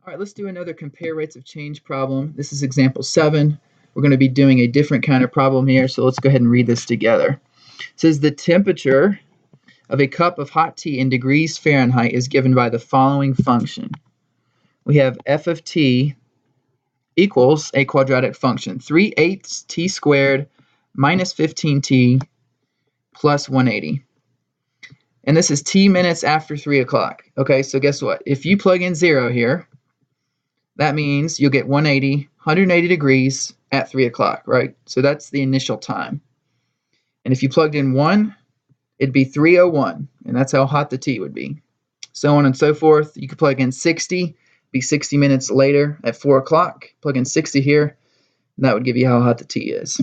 All right, let's do another compare rates of change problem. This is example 7. We're going to be doing a different kind of problem here, so let's go ahead and read this together. It says the temperature of a cup of hot tea in degrees Fahrenheit is given by the following function. We have f of t equals a quadratic function, 3/8 t squared minus 15t plus 180. And this is t minutes after 3 o'clock. Okay, so guess what? If you plug in 0 here, that means you'll get 180 degrees at 3 o'clock, right? So that's the initial time. And if you plugged in 1, it'd be 3:01, and that's how hot the tea would be. So on and so forth. You could plug in 60, be 60 minutes later at 4 o'clock. Plug in 60 here, and that would give you how hot the tea is.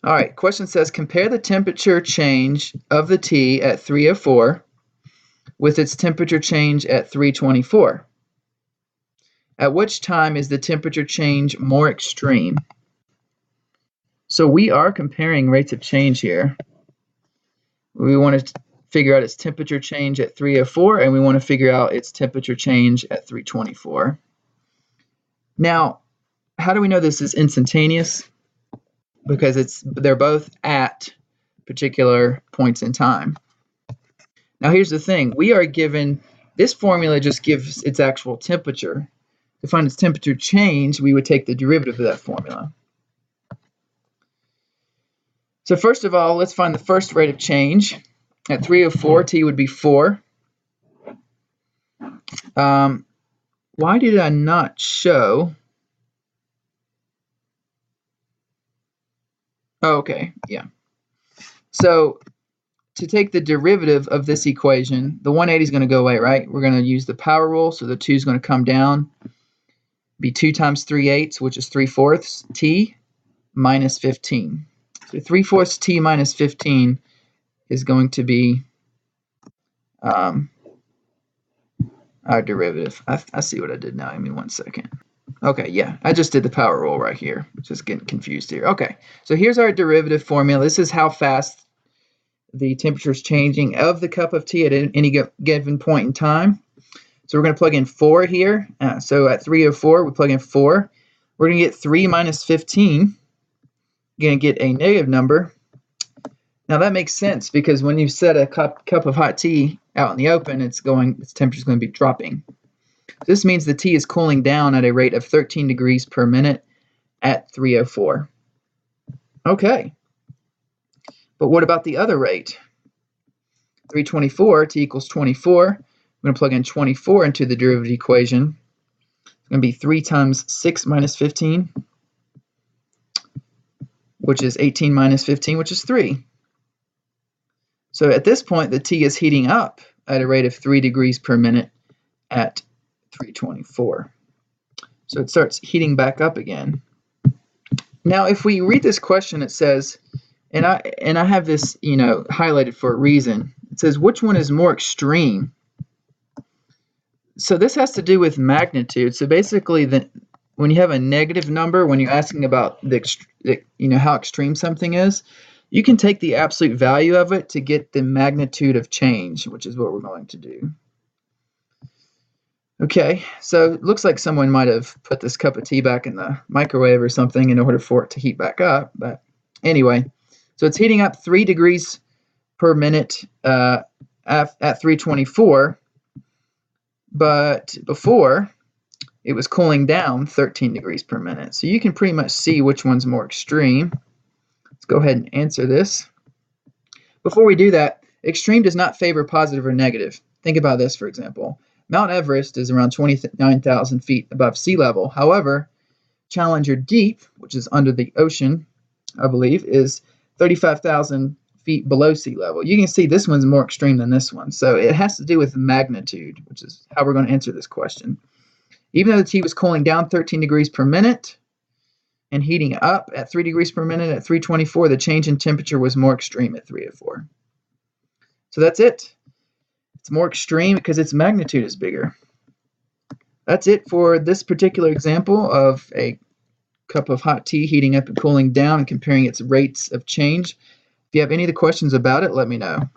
All right, question says, compare the temperature change of the tea at 3:04 with its temperature change at 3:24. At which time is the temperature change more extreme? So we are comparing rates of change here. We want to figure out its temperature change at 3:04, and we want to figure out its temperature change at 3:24. Now, how do we know this is instantaneous? Because they're both at particular points in time. Now here's the thing, we are given, this formula just gives its actual temperature. To find its temperature change, we would take the derivative of that formula. So first of all, let's find the first rate of change. At 3:04, t would be 4. Why did I not show? Oh, okay, yeah. So to take the derivative of this equation, the 180 is going to go away, right? We're going to use the power rule, so the 2 is going to come down. Be 2 times 3/8, which is 3/4 t minus 15. So 3/4 t minus 15 is going to be our derivative. I see what I did now. Give me 1 second. Okay, yeah, I just did the power rule right here. Just getting confused here. Okay, so here's our derivative formula. This is how fast the temperature is changing of the cup of tea at any given point in time. So we're going to plug in 4 here. So at 3:04, we plug in 4. We're going to get 3 minus 15. You're going to get a negative number. Now that makes sense because when you set a cup of hot tea out in the open, its temperature is going to be dropping. This means the tea is cooling down at a rate of 13 degrees per minute at 3:04. Okay. But what about the other rate? 3:24, t equals 24. I'm going to plug in 24 into the derivative equation. It's going to be 3 times 6 minus 15, which is 18 minus 15, which is 3. So at this point, the tea is heating up at a rate of 3 degrees per minute at 3:24. So it starts heating back up again. Now, if we read this question, it says, and I have this, highlighted for a reason. It says, which one is more extreme? So this has to do with magnitude. So basically, when you have a negative number, when you're asking about how extreme something is, you can take the absolute value of it to get the magnitude of change, which is what we're going to do. Okay, so it looks like someone might have put this cup of tea back in the microwave or something in order for it to heat back up. But anyway, so it's heating up 3 degrees per minute at 3:24. But before, it was cooling down 13 degrees per minute. So you can pretty much see which one's more extreme. Let's go ahead and answer this. Before we do that, extreme does not favor positive or negative. Think about this, for example. Mount Everest is around 29,000 feet above sea level. However, Challenger Deep, which is under the ocean, I believe, is 35,000 feet below sea level. You can see this one's more extreme than this one. So it has to do with magnitude, which is how we're going to answer this question. Even though the tea was cooling down 13 degrees per minute and heating up at 3 degrees per minute at 3:24, the change in temperature was more extreme at 3:04. So that's it. It's more extreme because its magnitude is bigger. That's it for this particular example of a cup of hot tea heating up and cooling down and comparing its rates of change. If you have any other questions about it, let me know.